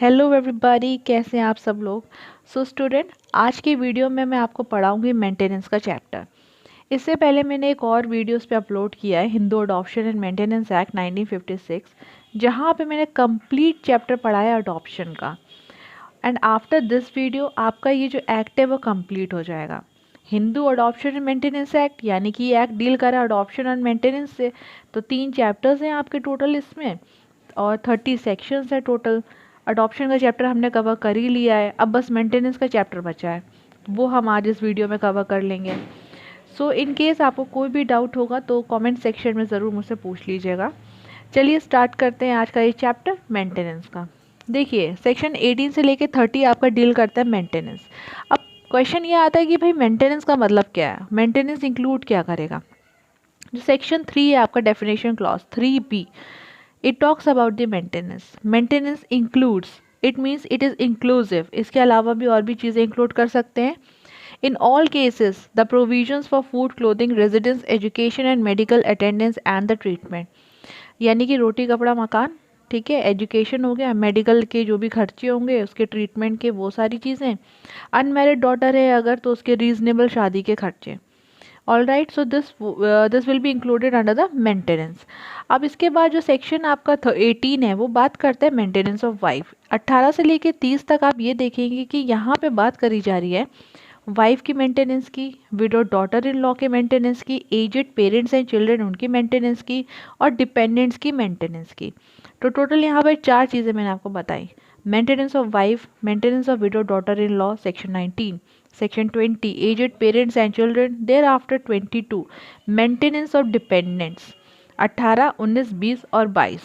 Hello everybody, कैसे हैं आप सब लोग। स्टूडेंट, आज की वीडियो में मैं आपको पढ़ाऊंगी मेंटेनेंस का चैप्टर। इससे पहले मैंने एक और वीडियोस पे अपलोड किया है, Hindu adoption and maintenance act 1956, जहां पे मैंने कंप्लीट चैप्टर पढ़ाया है अडॉप्शन का। एंड आफ्टर दिस वीडियो आपका ये जो एक्ट है वो कंप्लीट हो जाएगा। Hindu adoption and maintenance act यानी कि ये एक्ट डील कर रहा है अडॉप्शन एंड मेंटेनेंस से। तो 3 चैप्टर्स हैं आपके टोटल इसमें, और 30 सेक्शंस है टोटल। अडॉप्शन का चैप्टर हमने कवर कर ही लिया है, अब बस मेंटेनेंस का चैप्टर बचा है, वो हम आज इस वीडियो में कवर कर लेंगे। इन केस आपको कोई भी डाउट होगा तो कमेंट सेक्शन में ज़रूर मुझसे पूछ लीजिएगा। चलिए स्टार्ट करते हैं आज का ये चैप्टर मेंटेनेंस का। देखिए, सेक्शन 18 से लेके 30 आपका डील करता है मेंटेनेंस। अब क्वेश्चन ये आता है कि भाई मेंटेनेंस का मतलब क्या है, मेंटेनेंस इंक्लूड क्या करेगा। जो सेक्शन 3 है आपका definition clause 3B, it talks about the maintenance includes, it means it is inclusive, इसके अलावा भी और भी चीज़ें इंक्लूड कर सकते हैं। In all cases the provisions for food, clothing, residence, education and medical attendance and the treatment, यानी कि रोटी कपड़ा मकान, ठीक है, एजुकेशन हो गया, मेडिकल के जो भी खर्चे होंगे उसके ट्रीटमेंट के, वो सारी चीज़ें। अनमैरिड डॉटर है अगर तो उसके रीजनेबल शादी के खर्चे। All right, so this will be included under the maintenance. अब इसके बाद जो सेक्शन आपका 18 है वो बात करता है मेंटेनेंस ऑफ वाइफ। 18 से लेके 30 तक आप ये देखेंगे कि यहाँ पे बात करी जा रही है वाइफ की मेंटेनेंस की, विडो डॉटर इन लॉ के मेंटेनेंस की, एजेड पेरेंट्स एंड चिल्ड्रन उनकी मेंटेनेंस की, और डिपेंडेंट्स की मेंटेनेंस की। तो टोटल यहाँ पर 4 चीज़ें मैंने आपको बताई। Maintenance of wife, maintenance of widow daughter in law section 19, section 20 aged parents and children, thereafter 22 maintenance of dependents 18, 19, 20 और 22,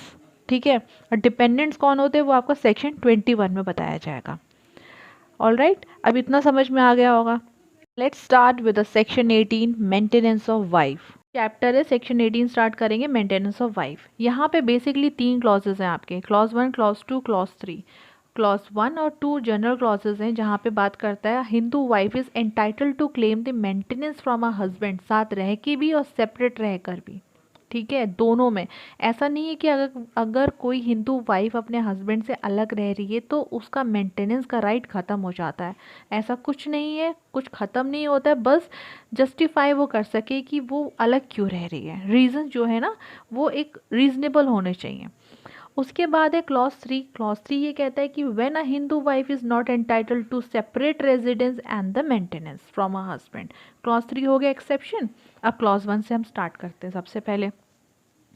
ठीक है। और डिपेंडेंट्स कौन होते हैं वो आपको सेक्शन 21 में बताया जाएगा। ऑल राइट, अब इतना समझ में आ गया होगा। Let's start with the section 18 maintenance of wife. Chapter है सेक्शन 18, स्टार्ट करेंगे मेंटेनेंस ऑफ वाइफ। यहाँ पे बेसिकली 3 क्लॉजेज हैं आपके, क्लॉज 1, क्लॉज 2, क्लॉज 3। क्लॉज 1 और 2 जनरल क्लॉजेज हैं जहाँ पे बात करता है Hindu wife is entitled to claim the maintenance from a husband, साथ रह के भी और सेपरेट रह कर भी, ठीक है, दोनों में। ऐसा नहीं है कि अगर कोई हिंदू वाइफ अपने हस्बैंड से अलग रह रही है तो उसका मेंटेनेंस का राइट ख़त्म हो जाता है। ऐसा कुछ नहीं है, कुछ ख़त्म नहीं होता है, बस जस्टिफाई वो कर सके कि वो अलग क्यों रह रही है, रीज़न जो है ना वो एक रीजनेबल होने चाहिए। उसके बाद है क्लॉज 3। क्लॉज 3 ये कहता है कि when a Hindu wife is not entitled to separate residence and the maintenance from a husband. Clause 3 हो गया एक्सेप्शन। अब क्लॉज 1 से हम स्टार्ट करते हैं। सबसे पहले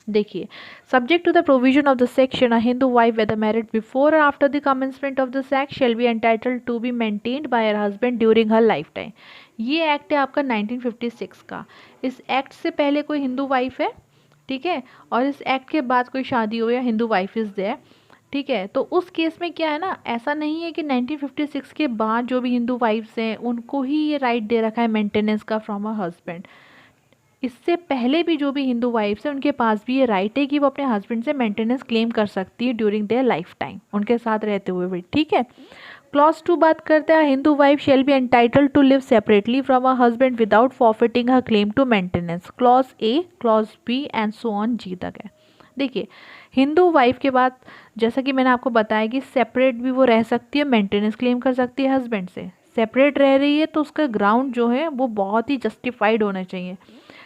देखिए, subject to the provision of the section, a Hindu wife whether married before or after the commencement of this act shall be entitled to be maintained by her husband during her lifetime. ये act है आपका 1956 का। इस act से पहले कोई Hindu wife है, ठीक है, और इस एक्ट के बाद कोई शादी हो या हिंदू वाइफ इज़ देयर, ठीक है, तो उस केस में क्या है ना, ऐसा नहीं है कि 1956 के बाद जो भी हिंदू वाइफ्स हैं उनको ही ये राइट दे रखा है मेंटेनेंस का फ्रॉम अ हस्बैंड। इससे पहले भी जो भी हिंदू वाइफ्स हैं उनके पास भी ये राइट है कि वो अपने हस्बैंड से मेंटेनेंस क्लेम कर सकती है ड्यूरिंग देयर लाइफ टाइम, उनके साथ रहते हुए भी, ठीक है। क्लॉज 2 बात करते हैं Hindu wife shall be entitled to live separately from a husband without forfeiting her claim to maintenance. Clause A, clause B and so on G तक है। देखिए, हिंदू वाइफ के बाद जैसा कि मैंने आपको बताया कि सेपरेट भी वो रह सकती है, मेंटेनेंस क्लेम कर सकती है हस्बैंड से। सेपरेट रह रही है तो उसका ग्राउंड जो है वो बहुत ही जस्टिफाइड होना चाहिए।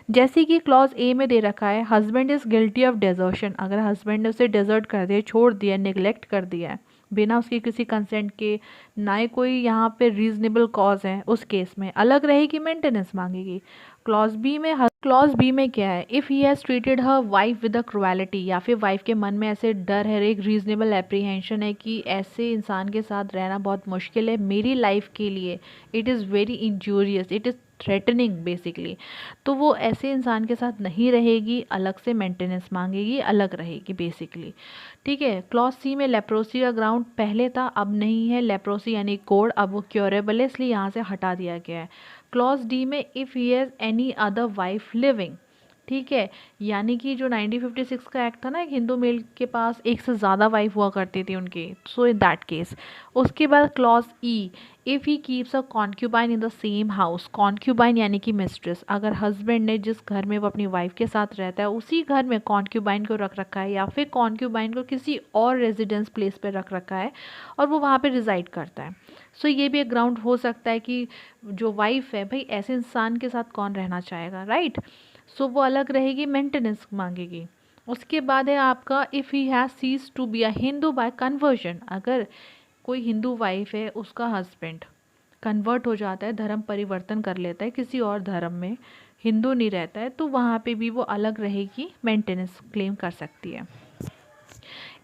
जैसे कि क्लॉज ए में दे रखा है husband is guilty of desertion, अगर हस्बैंड ने उसे डेजर्ट कर दिया, छोड़ दिया, निगलेक्ट कर दिया है बिना उसकी किसी कंसेंट के, ना ही कोई यहाँ पे रीजनेबल कॉज है, उस केस में अलग रहेगी, मेंटेनेंस मांगेगी। क्लॉज बी में क्या है, if he has treated her wife with a cruelty, या फिर वाइफ के मन में ऐसे डर है, एक रीजनेबल एप्रीहेंशन है कि ऐसे इंसान के साथ रहना बहुत मुश्किल है मेरी लाइफ के लिए, it is very injurious, it is threatening basically, तो वो ऐसे इंसान के साथ नहीं रहेगी, अलग से मेंटेनेंस मांगेगी, अलग रहेगी बेसिकली, ठीक है। क्लॉज सी में लेप्रोसी का ग्राउंड पहले था, अब नहीं है, लेप्रोसी यानी कोड, अब वो क्योरेबल है, इसलिए यहाँ से हटा दिया गया है। क्लॉज डी में if he has any other wife living, ठीक है, यानी कि जो 1956 का एक्ट था ना, एक हिंदू मेल के पास एक से ज़्यादा वाइफ हुआ करती थी उनकी, सो इन दैट केस। उसके बाद clause E, if he keeps a concubine in the same house, concubine यानी कि मिस्ट्रेस, अगर हस्बैंड ने जिस घर में वो अपनी वाइफ के साथ रहता है उसी घर में कॉन्क्यूबाइन को रख रखा है, या फिर कॉन्क्यूबाइन को किसी और रेजिडेंस प्लेस पर रख रखा है और वो वहाँ पर रिजाइड करता है, सो ये भी एक ग्राउंड हो सकता है कि जो वाइफ है भाई, ऐसे इंसान के साथ कौन रहना चाहेगा, राइट। सो वो अलग रहेगी, मेंटेनेंस मांगेगी। उसके बाद है आपका if he has ceased to be a Hindu by conversion, अगर कोई हिंदू वाइफ है, उसका हस्बैंड कन्वर्ट हो जाता है, धर्म परिवर्तन कर लेता है किसी और धर्म में, हिंदू नहीं रहता है, तो वहाँ पे भी वो अलग रहेगी, मेंटेनेंस क्लेम कर सकती है।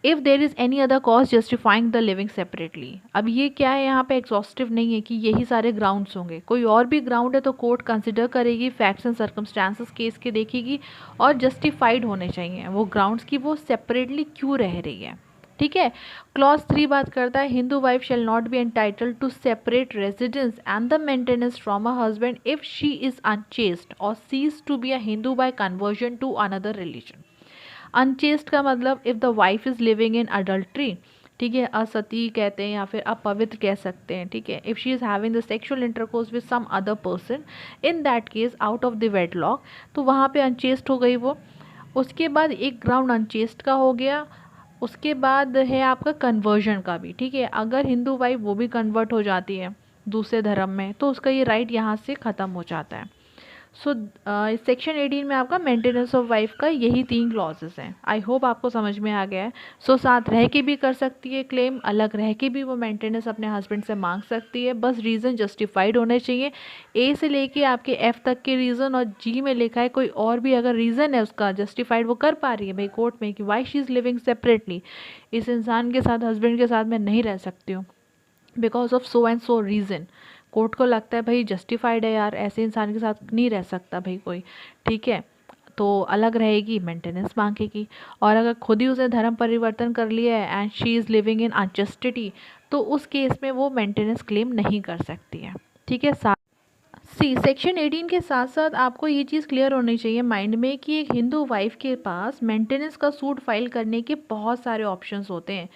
If there is any other cause justifying the living separately, अब ये क्या है, यहाँ पे एग्जॉस्टिव नहीं है कि यही सारे ग्राउंड्स होंगे, कोई और भी ग्राउंड है तो कोर्ट कंसिडर करेगी, फैक्ट्स एंड सर्कमस्टांसेस केस के देखेगी और जस्टिफाइड होने चाहिए वो ग्राउंड्स की वो सेपरेटली क्यों रह रही है। ठीक है, क्लॉज 3 बात करता है Hindu wife shall not be entitled to separate residence and the maintenance from a husband if she is unchaste or ceases to be a Hindu by conversion to another religion. Unchaste का मतलब if the wife is living in adultery, ठीक है, असती कहते हैं या फिर अपवित्र कह सकते हैं, ठीक है, if she is having the sexual intercourse with some other person in that case out of the wedlock, तो वहाँ पे अनचेस्ट हो गई वो। उसके बाद एक ग्राउंड अनचेस्ट का हो गया। उसके बाद है आपका कन्वर्जन का भी, ठीक है, अगर हिंदू वाइफ वो भी कन्वर्ट हो जाती है दूसरे धर्म में तो उसका ये राइट यहाँ से ख़त्म हो जाता है। सो सेक्शन 18 में आपका मेंटेनेंस ऑफ वाइफ का यही 3 क्लॉजेस हैं। आई होप आपको समझ में आ गया है। सो साथ रह के भी कर सकती है क्लेम, अलग रह के भी वो मेंटेनेंस अपने हस्बैंड से मांग सकती है, बस रीज़न जस्टिफाइड होने चाहिए। ए से लेके आपके एफ तक के रीज़न, और जी में लिखा है कोई और भी अगर रीज़न है उसका जस्टिफाइड वो कर पा रही है भाई कोर्ट में कि why she is living separately, इस इंसान के साथ, हस्बैंड के साथ मैं नहीं रह सकती हूँ because of so and so reason, court को लगता है भाई जस्टिफाइड है यार, ऐसे इंसान के साथ नहीं रह सकता भाई कोई, ठीक है, तो अलग रहेगी, मेंटेनेंस मांगेगी। और अगर खुद ही उसने धर्म परिवर्तन कर लिया है and she is living in unchastity, तो उस केस में वो मेंटेनेंस क्लेम नहीं कर सकती है, ठीक है। सी सेक्शन 18 के साथ साथ आपको ये चीज़ क्लियर होनी चाहिए माइंड में कि एक हिंदू वाइफ के पास मेंटेनेंस का सूट फाइल करने के बहुत सारे ऑप्शंस होते हैं।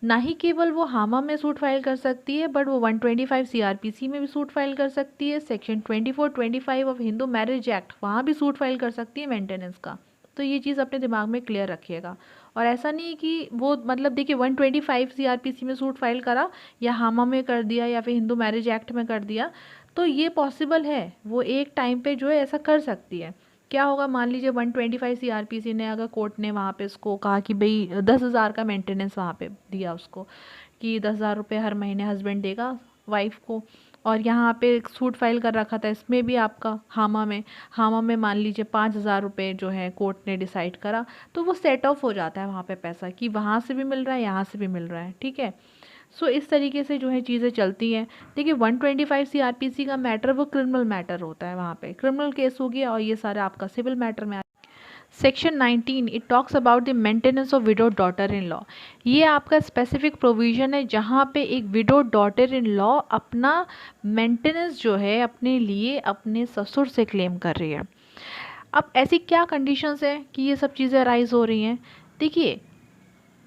ना ही केवल वो हामा में सूट फाइल कर सकती है, बट वो 125 सीआरपीसी में भी सूट फाइल कर सकती है, section 24-25 of Hindu marriage act वहाँ भी सूट फाइल कर सकती है मेंटेनेंस का। तो ये चीज़ अपने दिमाग में क्लियर रखिएगा। और ऐसा नहीं है कि वो मतलब देखिए 125 सीआरपीसी में सूट फाइल करा या हामा में कर दिया या फिर हिंदू मैरिज एक्ट में कर दिया तो ये पॉसिबल है, वो एक टाइम पे जो है ऐसा कर सकती है। क्या होगा, मान लीजिए 125 सीआरपीसी ने अगर कोर्ट ने वहाँ पे उसको कहा कि भाई 10,000 का मेंटेनेंस वहाँ पे दिया उसको कि 10,000 रुपये हर महीने हस्बैंड देगा वाइफ को, और यहाँ पे एक सूट फाइल कर रखा था इसमें भी आपका हामा में मान लीजिए 5,000 रुपये जो है कोर्ट ने डिसाइड करा, तो वो सेट ऑफ हो जाता है वहाँ पे पैसा कि वहाँ से भी मिल रहा है यहाँ से भी मिल रहा है, ठीक है। सो इस तरीके से जो है चीज़ें चलती हैं। देखिए 125 सीआरपीसी का मैटर वो क्रिमिनल मैटर होता है, वहाँ पे क्रिमिनल केस हो गया और ये सारा आपका सिविल मैटर में। Section 19 it talks about the maintenance of widow daughter in law, ये आपका स्पेसिफिक प्रोविज़न है जहाँ पे एक विडो डॉटर इन लॉ अपना मेंटेनेंस जो है अपने लिए अपने ससुर से क्लेम कर रही है। अब ऐसी क्या कंडीशंस है कि ये सब चीज़ें अराइज हो रही हैं। देखिए,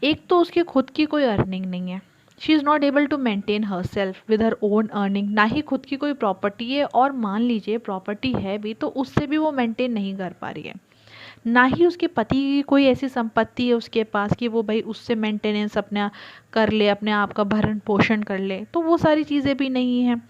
एक तो उसकी खुद की कोई अर्निंग नहीं है, she is not able to maintain herself with her own earning, ना ही खुद की कोई प्रॉपर्टी है, और मान लीजिए प्रॉपर्टी है भी तो उससे भी वो मेंटेन नहीं कर पा रही है, ना ही उसके पति की कोई ऐसी संपत्ति है उसके पास कि वो भाई उससे मेंटेनेंस अपना कर ले, अपने आप का भरण पोषण कर ले, तो वो सारी चीज़ें भी नहीं हैं।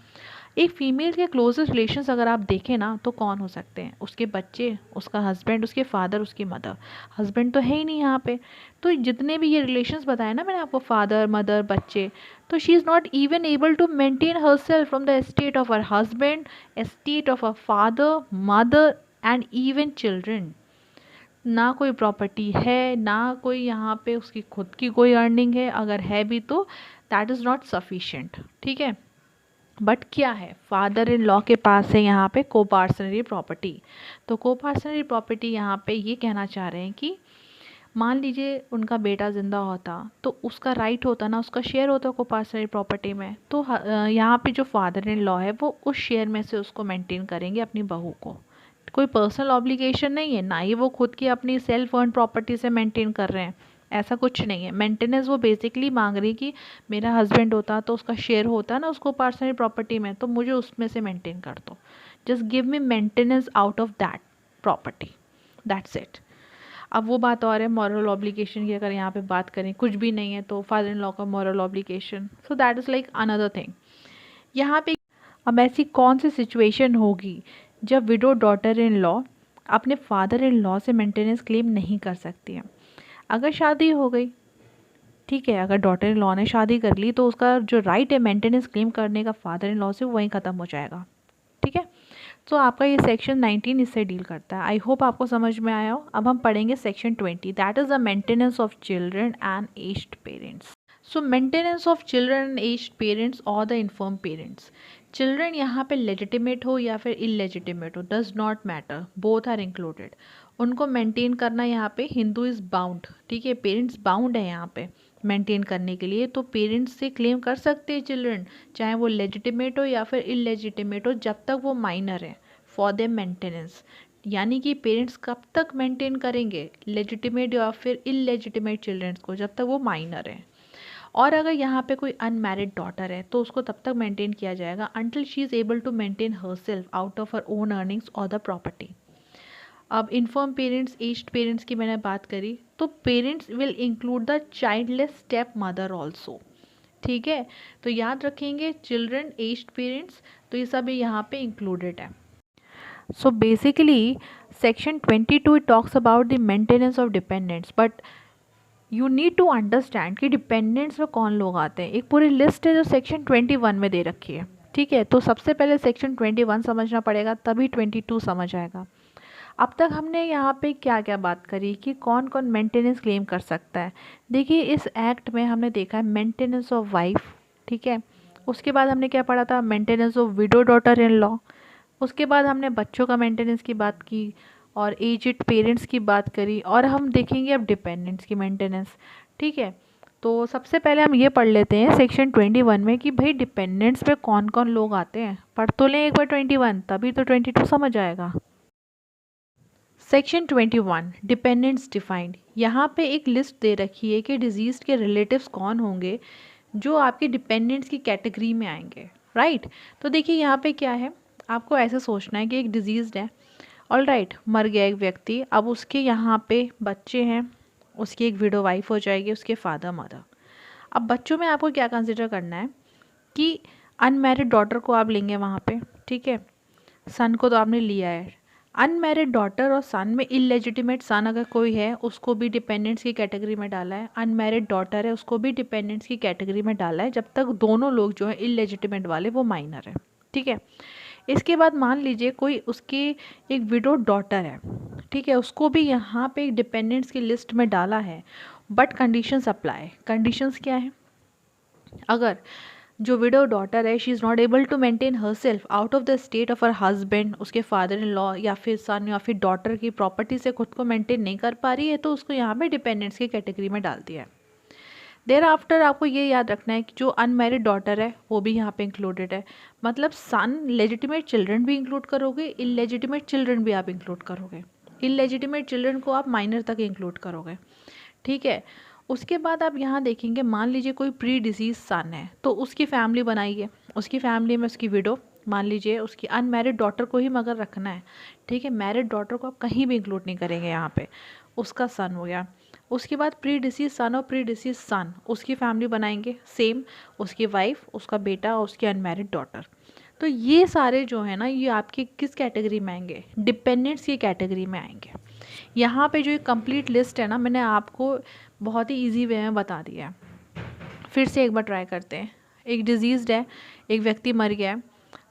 एक फ़ीमेल के क्लोजेस्ट रिलेशंस अगर आप देखें ना तो कौन हो सकते हैं, उसके बच्चे, उसका हस्बैंड, उसके फादर, उसकी मदर। हस्बैंड तो है ही नहीं यहाँ पे, तो जितने भी ये रिलेशंस बताए ना मैंने आपको, फादर मदर बच्चे, तो she is not even able to maintain herself from the estate of her husband, estate of her father mother and even children. ना कोई प्रॉपर्टी है, ना कोई यहाँ पे उसकी खुद की कोई अर्निंग है, अगर है भी तो दैट इज़ नॉट सफिशेंट, ठीक है। बट क्या है, फादर इन लॉ के पास है यहाँ पे कोपार्सनरी प्रॉपर्टी, तो कोपार्सनरी प्रॉपर्टी यहाँ पे ये कहना चाह रहे हैं कि मान लीजिए उनका बेटा ज़िंदा होता तो उसका राइट होता ना, उसका शेयर होता कोपार्सनरी प्रॉपर्टी में, तो यहाँ पे जो फादर इन लॉ है वो उस शेयर में से उसको मेंटेन करेंगे अपनी बहू को, कोई पर्सनल ऑब्लिगेशन नहीं है, ना ही वो खुद की अपनी सेल्फ अर्न प्रॉपर्टी से मेंटेन कर रहे हैं, ऐसा कुछ नहीं है। मेंटेनेंस वो बेसिकली मांग रही कि मेरा हस्बैंड होता तो उसका शेयर होता ना उसको पर्सनल प्रॉपर्टी में, तो मुझे उसमें से मेंटेन कर दो, just give me maintenance out of that property, that's it. अब वो बात और है मॉरल ऑब्लिगेशन की, अगर यहाँ पे बात करें कुछ भी नहीं है तो फादर इन लॉ का moral obligation, so that is like another thing. यहाँ पे अब ऐसी कौन सी सिचुएशन होगी जब विडो डॉटर इन लॉ अपने फादर इन लॉ से मेंटेनेंस क्लेम नहीं कर सकती है? अगर शादी हो गई, ठीक है, अगर डॉटर इन लॉ ने शादी कर ली तो उसका जो राइट है मेंटेनेंस क्लेम करने का फादर इन लॉ से वहीं ख़त्म हो जाएगा, ठीक है। तो आपका ये सेक्शन 19 इससे डील करता है। आई होप आपको समझ में आया हो। अब हम पढ़ेंगे section 20, that is the maintenance of children and aged parents. So maintenance of children and aged parents और द इन्फर्म पेरेंट्स। चिल्ड्रन यहाँ पे लेजिटिमेट हो या फिर इलेजिटिमेट हो, does not matter, both are included. उनको मेंटेन करना यहाँ पे हिंदू इज़ बाउंड, ठीक है, पेरेंट्स बाउंड है यहाँ पे मेंटेन करने के लिए, तो पेरेंट्स से क्लेम कर सकते हैं चिल्ड्रन, चाहे वो लेजिटिमेट हो या फिर इलेजिटिमेट हो, जब तक वो माइनर है, फॉर देम मेंटेनेंस। यानी कि पेरेंट्स कब तक मेंटेन करेंगे लेजिटिमेट या फिर इलेजिटिमेट चिल्ड्रंस को, जब तक वो माइनर है। और अगर यहाँ पे कोई अनमैरिड डॉटर है तो उसको तब तक मेंटेन किया जाएगा until she is able to maintain herself out of her own earnings और द प्रॉपर्टी। अब इन्फर्म पेरेंट्स, एज्ड पेरेंट्स की मैंने बात करी, तो parents will include the childless step mother also, ठीक है। तो याद रखेंगे चिल्ड्रन, एज्ड पेरेंट्स, तो ये सब यहाँ पे इंक्लूडेड है। So basically section 22 talks about the maintenance of dependents, but you need to understand कि डिपेंडेंट्स में कौन लोग आते हैं। एक पूरी लिस्ट है जो सेक्शन 21 में दे रखी है, ठीक है। तो सबसे पहले सेक्शन 21 समझना पड़ेगा, तभी 22 समझ आएगा। अब तक हमने यहाँ पे क्या क्या बात करी कि कौन कौन मेंटेनेंस क्लेम कर सकता है। देखिए इस एक्ट में हमने देखा है मेंटेनेंस ऑफ वाइफ, ठीक है। उसके बाद हमने क्या पढ़ा था, maintenance of widow daughter in law. उसके बाद हमने बच्चों का मेंटेनेंस की बात की और एज्ड पेरेंट्स की बात करी, और हम देखेंगे अब डिपेंडेंट्स की मेंटेनेंस, ठीक है। तो सबसे पहले हम ये पढ़ लेते हैं सेक्शन 21 में कि भाई डिपेंडेंट्स में कौन कौन लोग आते हैं। पढ़ तो लें एक बार 21, तभी तो 22 समझ आएगा। Section 21 dependents defined. यहाँ पे एक लिस्ट दे रखी है कि डिजीज़ के रिलेटिव्स कौन होंगे जो आपके डिपेंडेंट्स की कैटेगरी में आएंगे, राइट। तो देखिए यहाँ पे क्या है, आपको ऐसे सोचना है कि एक डिजीज़ है, ऑल राइट, मर गया एक व्यक्ति, अब उसके यहाँ पे बच्चे हैं, उसकी एक विडो वाइफ हो जाएगी, उसके फादर मदर। अब बच्चों में आपको क्या कंसिडर करना है कि अनमैरिड डॉटर को आप लेंगे वहाँ पे, ठीक है, सन को तो आपने लिया है, अनमैरिड डॉटर और सन में इलेजिटिमेट सन अगर कोई है उसको भी डिपेंडेंट्स की कैटेगरी में डाला है, अनमैरिड डॉटर है उसको भी डिपेंडेंट्स की कैटेगरी में डाला है, जब तक दोनों लोग जो है इलेजिटिमेट वाले वो माइनर है, ठीक है। इसके बाद मान लीजिए कोई उसकी एक विडो डॉटर है, ठीक है, उसको भी यहाँ पे डिपेंडेंट्स की लिस्ट में डाला है, बट कंडीशंस अप्लाई। कंडीशंस क्या है, अगर जो विडो डॉटर है she is not able to maintain herself out of the state of her husband, उसके फादर इन लॉ या फिर सन या फिर डॉटर की प्रॉपर्टी से खुद को मेंटेन नहीं कर पा रही है, तो उसको यहाँ पे डिपेंडेंट्स की कैटेगरी में डाल दिया है। देर आफ्टर आपको ये याद रखना है कि जो अनमैरिड डॉटर है वो भी यहाँ पे इंक्लूडेड है, मतलब सन लेजिटिमेट चिल्ड्रन भी इंक्लूड करोगे, इलेजिटिमेट चिल्ड्रन भी आप इंक्लूड करोगे, इलेजिटिमेट चिल्ड्रन को आप माइनर तक इंक्लूड करोगे, ठीक है। उसके बाद आप यहाँ देखेंगे, मान लीजिए कोई प्री डिसीज सन है तो उसकी फैमिली बनाइए, उसकी फैमिली में उसकी विडो, मान लीजिए उसकी अनमैरिड डॉटर को ही मगर रखना है, ठीक है, मैरिड डॉटर को आप कहीं भी इंक्लूड नहीं करेंगे यहाँ पे, उसका सन हो गया। उसके बाद प्री डिसीज सन और प्री डिसीज सन उसकी फैमिली बनाएंगे, सेम उसकी वाइफ, उसका बेटा और उसकी अनमैरिड डॉटर। तो ये सारे जो है ना ये आपके किस कैटेगरी में आएंगे, डिपेंडेंट्स की कैटेगरी में आएंगे। यहाँ पे जो एक कंप्लीट लिस्ट है ना मैंने आपको बहुत ही इजी वे में बता दिया है, फिर से एक बार ट्राई करते हैं। एक डिजीज़्ड है, एक व्यक्ति मर गया है,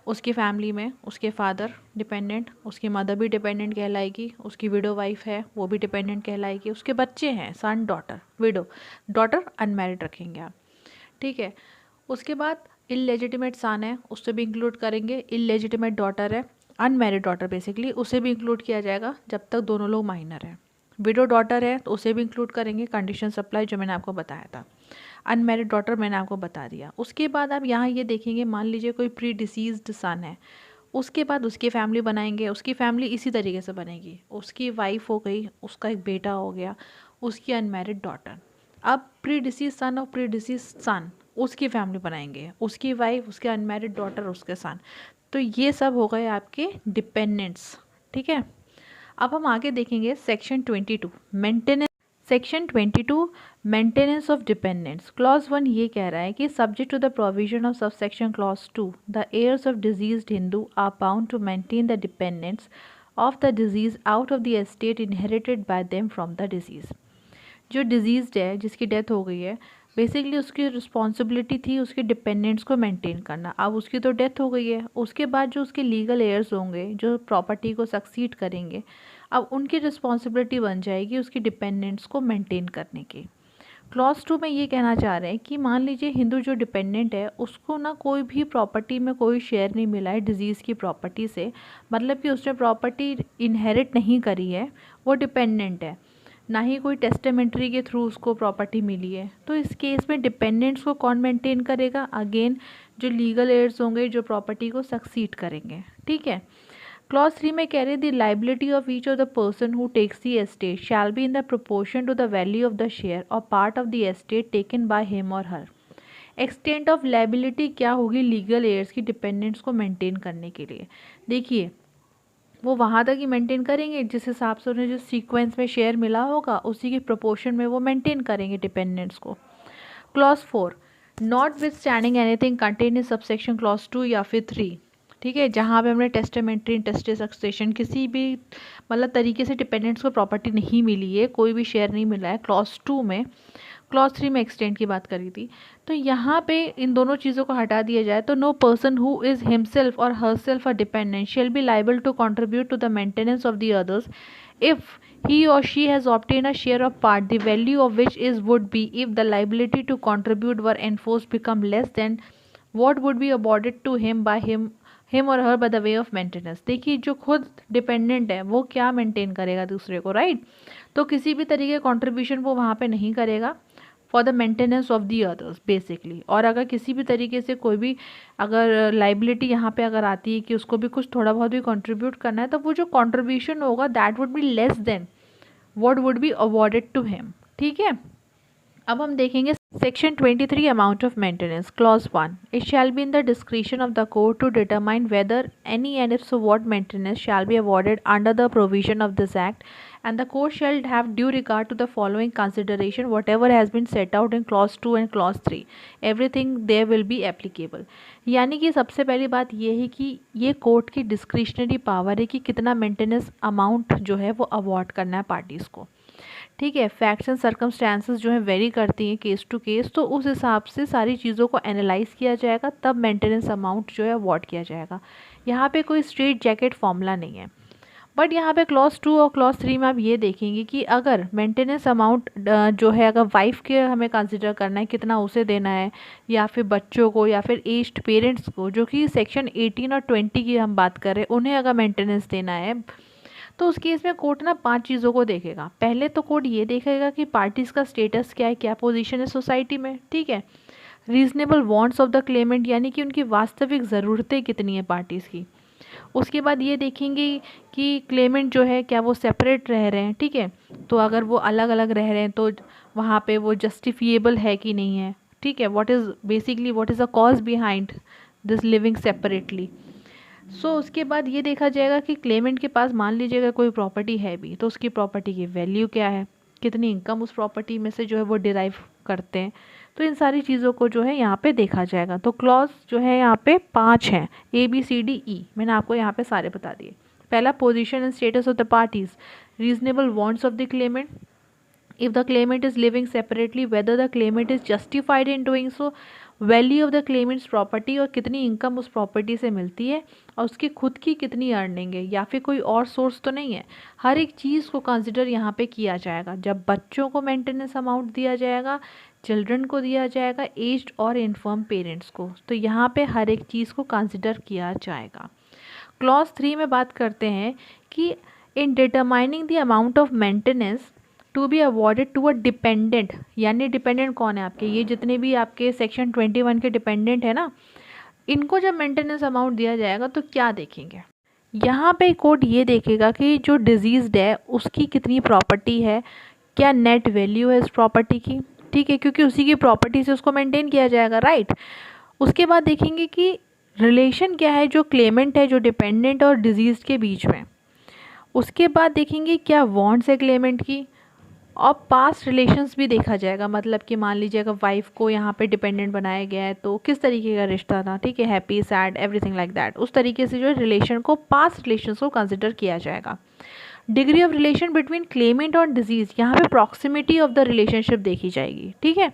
उसकी फैमिली में उसके फादर डिपेंडेंट, उसकी मदर भी डिपेंडेंट कहलाएगी, उसकी विडो वाइफ है वो भी डिपेंडेंट कहलाएगी, उसके बच्चे हैं son daughter, window daughter unmarried रखेंगे आप, ठीक है। उसके बाद इलेजिटिमेट सन है उससे भी इंक्लूड करेंगे, इलेजिटिमेट डॉटर है अनमैरिड डॉटर बेसिकली, उसे भी इंक्लूड किया जाएगा जब तक दोनों लोग माइनर हैं। विडो डॉटर है तो उसे भी इंक्लूड करेंगे, कंडीशन सप्लाई जो मैंने आपको बताया था। अनमैरिड डॉटर मैंने आपको बता दिया। उसके बाद आप यहाँ ये देखेंगे, मान लीजिए कोई प्री डिसीज्ड सन है, उसके बाद उसकी फैमिली बनाएंगे, उसकी फैमिली इसी तरीके से बनेगी, उसकी वाइफ हो गई, उसका एक बेटा हो गया, उसकी अनमैरिड डॉटर। अब प्री डिसीज सन और प्री डिसीज सन उसकी फैमिली बनाएंगे, उसकी वाइफ, उसके अनमैरिड डॉटर, उसके सन। तो ये सब हो गए आपके डिपेंडेंट्स। ठीक है, अब हम आगे देखेंगे section 22 maintenance. Section 22 maintenance of dependents. Clause 1 ये कह रहा है कि subject to the provision of subsection clause 2 the heirs of deceased Hindu are bound to maintain the dependents of the deceased out of the estate inherited by them from the deceased. जो deceased है, जिसकी death हो गई है, basically उसकी responsibility थी उसके dependents को मेंटेन करना। अब उसकी तो डेथ हो गई है, उसके बाद जो उसके लीगल एयर्स होंगे जो प्रॉपर्टी को सक्सीड करेंगे, अब उनकी रिस्पॉन्सिबिलिटी बन जाएगी उसकी डिपेंडेंट्स को मेंटेन करने की। क्लॉज 2 में ये कहना चाह रहे हैं कि मान लीजिए हिंदू जो डिपेंडेंट है उसको ना कोई भी प्रॉपर्टी में कोई शेयर नहीं मिला है डिजीज़ की प्रॉपर्टी से, मतलब कि उसने प्रॉपर्टी इनहेरिट नहीं करी है, वो डिपेंडेंट है, ना ही कोई टेस्टामेंट्री के थ्रू उसको प्रॉपर्टी मिली है। तो इस केस में डिपेंडेंट्स को कौन मेंटेन करेगा? अगेन जो लीगल एयर्स होंगे जो प्रॉपर्टी को सक्सीड करेंगे। ठीक है, क्लॉज 3 में कह रहे the liability of each of the person who takes the estate shall be in the proportion to the value of the share or part of the estate taken by him or her. Extent of liability क्या होगी legal heirs की dependents को maintain करने के लिए? देखिए, वो वहाँ तक ही मेंटेन करेंगे जिस हिसाब से उन्हें जो सीक्वेंस में शेयर मिला होगा उसी के प्रोपोर्शन में वो मेंटेन करेंगे डिपेंडेंट्स को। Clause 4 not with standing anything contain in subsection clause 2 या फिर 3। ठीक है, जहाँ पे हमने टेस्टामेंट्री इंटेस्टेड सक्सेशन किसी भी मतलब तरीके से डिपेंडेंट्स को प्रॉपर्टी नहीं मिली है, कोई भी शेयर नहीं मिला है क्लॉज 2 में, क्लॉज 3 में एक्सटेंट की बात करी थी, तो यहाँ पे इन दोनों चीज़ों को हटा दिया जाए तो no person who is himself or herself a dependent shall be liable to contribute to the maintenance of the others if he or she has obtained a share of part the value of which is would be if the liability to contribute were enforced become less than what would be awarded to him by him or her by the way of maintenance। देखिए, जो खुद dependent है वो क्या maintain करेगा दूसरे को, right? तो किसी भी तरीके कॉन्ट्रीब्यूशन वो वहाँ पे नहीं करेगा for the maintenance of the others basically. और अगर किसी भी तरीके से कोई भी अगर लाइबिलिटी यहाँ पे अगर आती है कि उसको भी कुछ थोड़ा बहुत भी कंट्रीब्यूट करना है, तो वो जो कंट्रीब्यूशन होगा that would be less than what would be awarded to him. ठीक है, अब हम देखेंगे section 23 amount of maintenance. Clause 1 it shall be in the discretion of the court to determine whether any and if so what maintenance shall be awarded under the provision of this act and the court shall have due regard to the following consideration whatever has been set out in clause 2 and clause 3 everything there will be applicable। यानी कि सबसे पहली बात ये है कि ये court की डिस्क्रिशनरी पावर है कि कितना मेंटेनेंस अमाउंट जो है वो अवॉर्ड करना है पार्टीज़ को। ठीक है, फैक्ट्स एंड सर्कमस्टांसेस जो है वेरी करती हैं केस टू केस, तो उस हिसाब से सारी चीज़ों को एनालाइज किया जाएगा तब मेंटेनेंस अमाउंट जो है अवॉर्ड किया जाएगा। यहाँ पे कोई स्ट्रेट जैकेट फॉर्मूला नहीं है। बट यहाँ पे क्लॉज 2 और क्लॉज 3 में आप ये देखेंगे कि अगर मेंटेनेंस अमाउंट जो है अगर वाइफ के हमें कंसिडर करना है कितना उसे देना है, या फिर बच्चों को, या फिर एज्ड पेरेंट्स को, जो कि सेक्शन 18 और 20 की हम बात कर रहे हैं, उन्हें अगर मेंटेनेंस देना है, तो उस केस में कोर्ट ना 5 चीज़ों को देखेगा। पहले तो कोर्ट ये देखेगा कि पार्टीज़ का स्टेटस क्या है, क्या पोजीशन है सोसाइटी में। ठीक है, reasonable wants of the Clement यानी कि उनकी वास्तविक ज़रूरतें कितनी है पार्टीज़ की। उसके बाद ये देखेंगे कि क्लेमेंट जो है क्या वो सेपरेट रह रहे हैं। ठीक है, तो अगर वो अलग अलग रह रहे हैं तो वहाँ पे वो जस्टिफिएबल है कि नहीं है। ठीक है, what is the cause behind this living separately. So उसके बाद ये देखा जाएगा कि क्लेमेंट के पास मान लीजिएगा कोई प्रॉपर्टी है भी, तो उसकी प्रॉपर्टी की वैल्यू क्या है, कितनी इनकम उस प्रॉपर्टी में से जो है वो डिराइव करते हैं। तो इन सारी चीज़ों को जो है यहाँ पे देखा जाएगा। तो क्लॉज जो है यहाँ पे 5 हैं, ABCDE, मैंने आपको यहाँ पे सारे बता दिए। पहला, position and status of the parties, reasonable wants of the Clement, if the claimant is living separately whether the claimant is justified in doing so, value of the Clements property और कितनी इनकम उस property से मिलती है, और उसकी खुद की कितनी अर्निंग है या फिर कोई और सोर्स तो नहीं है। हर एक चीज़ को कंसिडर यहाँ पे किया जाएगा। जब बच्चों को मेंटेनेंस अमाउंट दिया जाएगा, चिल्ड्रन को दिया जाएगा, एज्ड और इन्फर्म पेरेंट्स को, तो यहाँ पे हर एक चीज़ को कंसिडर किया जाएगा। क्लॉज 3 में बात करते हैं कि in determining the amount of maintenance to be awarded to a dependent, यानी डिपेंडेंट कौन है आपके, ये जितने भी आपके सेक्शन 21 के डिपेंडेंट है ना, इनको जब मेंटेनेंस अमाउंट दिया जाएगा तो क्या देखेंगे, यहाँ पे कोर्ट ये देखेगा कि जो डिजीज़्ड है उसकी कितनी प्रॉपर्टी है, क्या नेट वैल्यू है इस प्रॉपर्टी की, ठीक है, क्योंकि उसी की प्रॉपर्टी से उसको मेंटेन किया जाएगा, राइट। उसके बाद देखेंगे कि रिलेशन क्या है जो क्लेमेंट है, जो डिपेंडेंट और डिजीज़ के बीच में। उसके बाद देखेंगे क्या वांट्स है क्लेमेंट की, और पास्ट रिलेशंस भी देखा जाएगा, मतलब कि मान लीजिए अगर वाइफ को यहाँ पे डिपेंडेंट बनाया गया है तो किस तरीके का रिश्ता था, ठीक है, happy sad everything like that, उस तरीके से जो है रिलेशन को, पास्ट रिलेशन को कंसिडर किया जाएगा। Degree of relation between Clement और डिजीज़, यहाँ पे प्रॉक्सिमिटी ऑफ द रिलेशनशिप देखी जाएगी, ठीक है।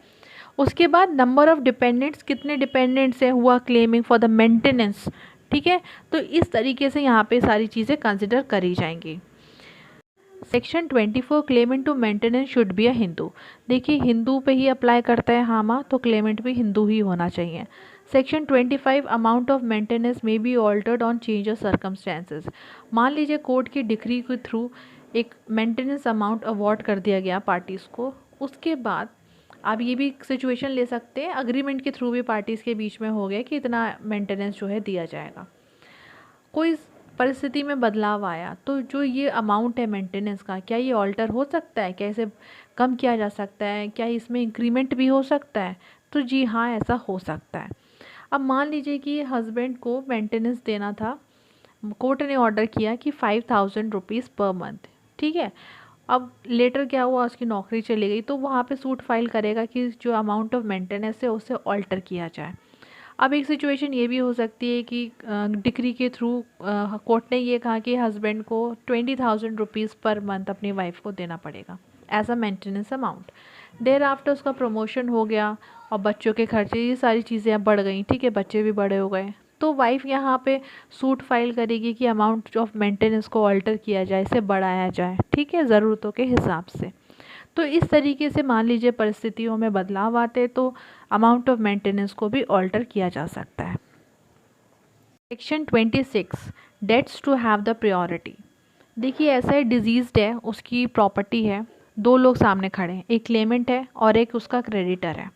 उसके बाद नंबर ऑफ डिपेंडेंट्स, कितने डिपेंडेंट्स है हुआ क्लेमिंग फॉर द मेंटेनेंस, ठीक है। तो इस तरीके से यहाँ पे सारी चीज़ें कंसिडर करी जाएंगी। Section 24 claimant to maintenance should be a Hindu. देखिए हिंदू पे ही अप्लाई करता है हामा, तो क्लेमेंट भी हिंदू ही होना चाहिए। Section 25 amount of maintenance may be altered on change of circumstances. मान लीजिए कोर्ट की डिक्री के थ्रू एक मेंटेनेंस अमाउंट अवॉर्ड कर दिया गया पार्टीज़ को, उसके बाद आप ये भी सिचुएशन ले सकते हैं अग्रीमेंट के थ्रू भी पार्टीज़ के बीच में हो गया कि इतना मेंटेनेंस जो है दिया जाएगा। कोई परिस्थिति में बदलाव आया तो जो ये अमाउंट है मेंटेनेंस का, क्या ये ऑल्टर हो सकता है, क्या इसे कम किया जा सकता है, क्या इसमें इंक्रीमेंट भी हो सकता है, तो जी हाँ ऐसा हो सकता है। अब मान लीजिए कि हस्बैंड को मेंटेनेंस देना था, कोर्ट ने ऑर्डर किया कि 5,000 रुपीज़ पर मंथ, ठीक है। अब लेटर क्या हुआ, उसकी नौकरी चली गई, तो वहाँ पे सूट फाइल करेगा कि जो अमाउंट ऑफ मेंटेनेंस है उसे ऑल्टर किया जाए। अब एक सिचुएशन ये भी हो सकती है कि डिक्री के थ्रू कोर्ट ने ये कहा कि हस्बैंड को 20,000 रुपीज़ पर मंथ अपनी वाइफ को देना पड़ेगा as a maintenance amount. Thereafter उसका प्रमोशन हो गया और बच्चों के खर्चे, ये सारी चीज़ें अब बढ़ गई, ठीक है, बच्चे भी बड़े हो गए, तो वाइफ यहाँ पे सूट फाइल करेगी कि अमाउंट ऑफ मेंटेनेंस को ऑल्टर किया जाए, इसे बढ़ाया जाए, ठीक है, ज़रूरतों के हिसाब से। तो इस तरीके से मान लीजिए परिस्थितियों में बदलाव आते तो अमाउंट ऑफ मेंटेनेंस को भी ऑल्टर किया जा सकता है। Section 26 debts to have the priority. देखिए ऐसा है, डिजीज़्ड है, उसकी प्रॉपर्टी है, दो लोग सामने खड़े हैं, एक क्लेमेंट है और एक उसका क्रेडिटर है,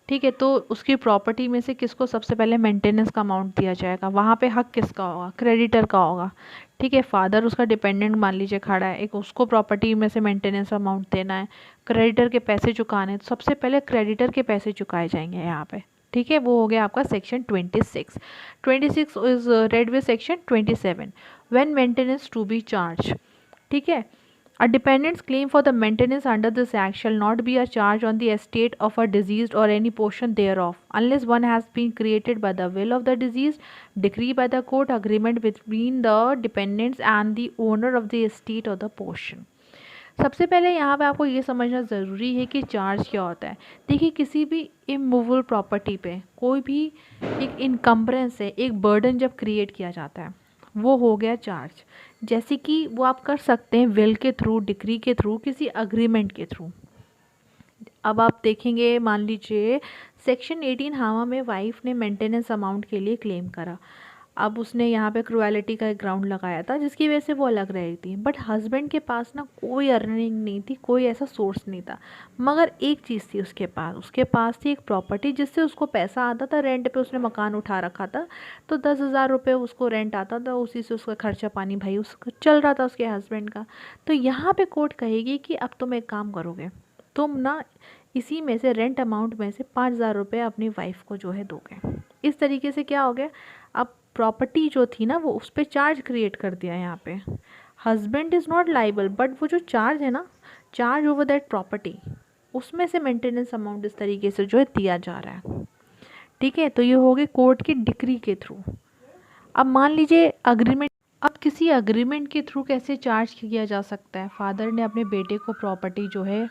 ठीक है। तो उसकी प्रॉपर्टी में से किसको सबसे पहले मेंटेनेंस का अमाउंट दिया जाएगा, वहाँ पे हक किसका होगा, क्रेडिटर का होगा, ठीक है। फादर उसका डिपेंडेंट मान लीजिए खड़ा है, एक उसको प्रॉपर्टी में से मेंटेनेंस अमाउंट देना है, क्रेडिटर के पैसे चुकाने, तो सबसे पहले क्रेडिटर के पैसे चुकाए जाएंगे यहाँ पे, ठीक है। वो हो गया आपका section 26। 26 is read with section 27 when maintenance to be charge, ठीक है। A dependent's claim for the maintenance under this act shall not be a charge on the estate of a deceased or any portion thereof, unless one has been created by the will of the deceased, decree by the court, agreement between the dependents and the owner of the estate or the portion. सबसे पहले यहाँ पे आपको ये समझना ज़रूरी है कि चार्ज क्या होता है। देखिए किसी भी इमूवेबल प्रॉपर्टी पे कोई भी एक इनकम्बरेंस है, एक बर्डन जब क्रिएट किया जाता है वो हो गया चार्ज। जैसे कि वो आप कर सकते हैं विल के थ्रू, डिक्री के थ्रू, किसी अग्रीमेंट के थ्रू। अब आप देखेंगे मान लीजिए सेक्शन 18 हामा में वाइफ ने मेंटेनेंस अमाउंट के लिए क्लेम करा, अब उसने यहाँ पे क्रुएलिटी का एक ग्राउंड लगाया था जिसकी वजह से वो अलग रही थी, बट हस्बैंड के पास ना कोई अर्निंग नहीं थी, कोई ऐसा सोर्स नहीं था, मगर एक चीज़ थी उसके पास थी एक प्रॉपर्टी जिससे उसको पैसा आता था, रेंट पे उसने मकान उठा रखा था, तो 10,000 रुपये उसको रेंट आता था, उसी से उसका खर्चा पानी भाई उसका चल रहा था उसके हस्बैंड का। तो यहाँ पे कोर्ट कहेगी कि अब तुम एक काम करोगे, तुम ना इसी में से रेंट अमाउंट में से 5,000 रुपये अपनी वाइफ को जो है दोगे। इस तरीके से क्या हो गया, अब प्रॉपर्टी जो थी ना वो उस पर चार्ज क्रिएट कर दिया यहाँ पे। Husband is not liable, but वो जो चार्ज है ना, चार्ज ओवर दैट प्रॉपर्टी, उसमें से मेंटेनेंस अमाउंट इस तरीके से जो है दिया जा रहा है, ठीक है। तो ये हो गए कोर्ट की डिक्री के थ्रू। अब मान लीजिए अग्रीमेंट, अब किसी अग्रीमेंट के थ्रू कैसे चार्ज किया जा सकता है, फादर ने अपने बेटे को प्रॉपर्टी जो है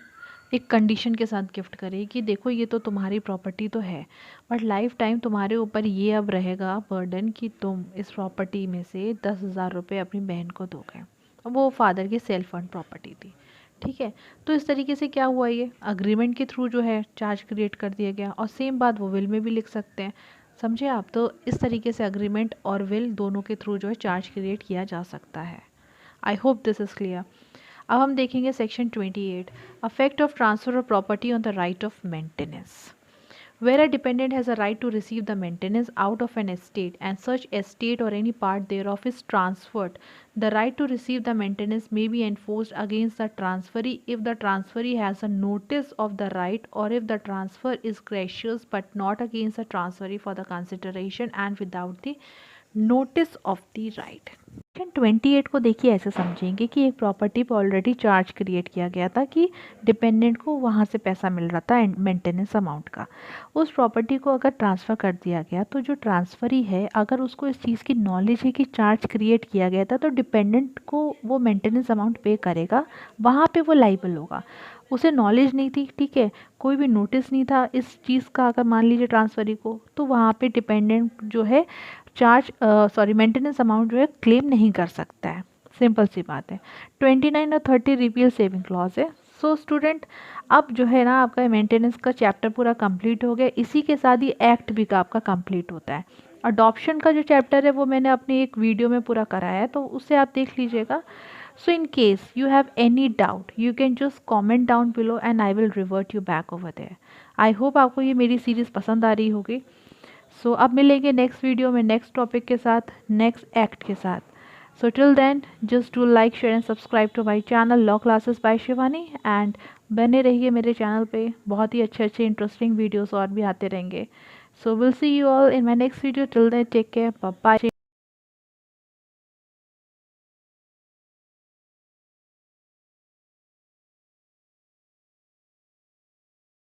एक कंडीशन के साथ गिफ्ट करी कि देखो ये तो तुम्हारी प्रॉपर्टी तो है, बट लाइफ टाइम तुम्हारे ऊपर ये अब रहेगा बर्डन कि तुम इस प्रॉपर्टी में से 10,000 रुपये अपनी बहन को दोगे। वो फादर की सेल्फ फंड प्रॉपर्टी थी, ठीक है। तो इस तरीके से क्या हुआ, ये अग्रीमेंट के थ्रू जो है चार्ज क्रिएट कर दिया गया, और सेम बात वो विल में भी लिख सकते हैं, समझे आप। तो इस तरीके से अग्रीमेंट और विल दोनों के थ्रू जो है चार्ज क्रिएट किया जा सकता है। I hope this is clear. अब हम देखेंगे section 28 affect of transfer of property on the right of maintenance. where a dependent has a right to receive the maintenance out of an estate and such estate or any part thereof is transferred. The right to receive the maintenance may be enforced against the transferee if the transferee has a notice of the right or if the transfer is gracious, but not against the transferee for the consideration and without the notice of the right. Section 28 को देखिए ऐसे समझेंगे कि एक property पर already charge create किया गया था कि डिपेंडेंट को वहाँ से पैसा मिल रहा था मेंटेनेंस अमाउंट का। उस प्रॉपर्टी को अगर ट्रांसफ़र कर दिया गया तो जो ट्रांसफरी है अगर उसको इस चीज़ की नॉलेज है कि चार्ज क्रिएट किया गया था तो डिपेंडेंट को वो मेंटेनेंस अमाउंट पे करेगा, वहाँ पे वो लाइबल होगा। उसे नॉलेज नहीं थी, ठीक है, कोई भी नोटिस नहीं था इस चीज़ का, अगर मान लीजिए ट्रांसफरी को, तो वहाँ पे डिपेंडेंट जो है मेंटेनेंस अमाउंट जो है क्लेम नहीं कर सकता है। सिंपल सी बात है। 29 और 30 रिपील सेविंग क्लॉज है। सो स्टूडेंट, अब जो है ना आपका मेंटेनेंस का चैप्टर पूरा कंप्लीट हो गया। इसी के साथ ही एक्ट भी का आपका कंप्लीट होता है। अडॉप्शन का जो चैप्टर है वो मैंने अपनी एक वीडियो में पूरा कराया है, तो उससे आप देख लीजिएगा। So in case you have any doubt, you can just comment down below and I will revert you back over there. I hope आपको ये मेरी सीरीज़ पसंद आ रही होगी। सो अब मिलेंगे नेक्स्ट वीडियो में नेक्स्ट टॉपिक के साथ, नेक्स्ट एक्ट के साथ। So till then just do like, share and subscribe to my channel law classes by Shivani and बने रहिए मेरे चैनल पे, बहुत ही अच्छे अच्छे इंटरेस्टिंग वीडियोस और भी आते रहेंगे। So will see you all in my next video. Till then take care, bye bye.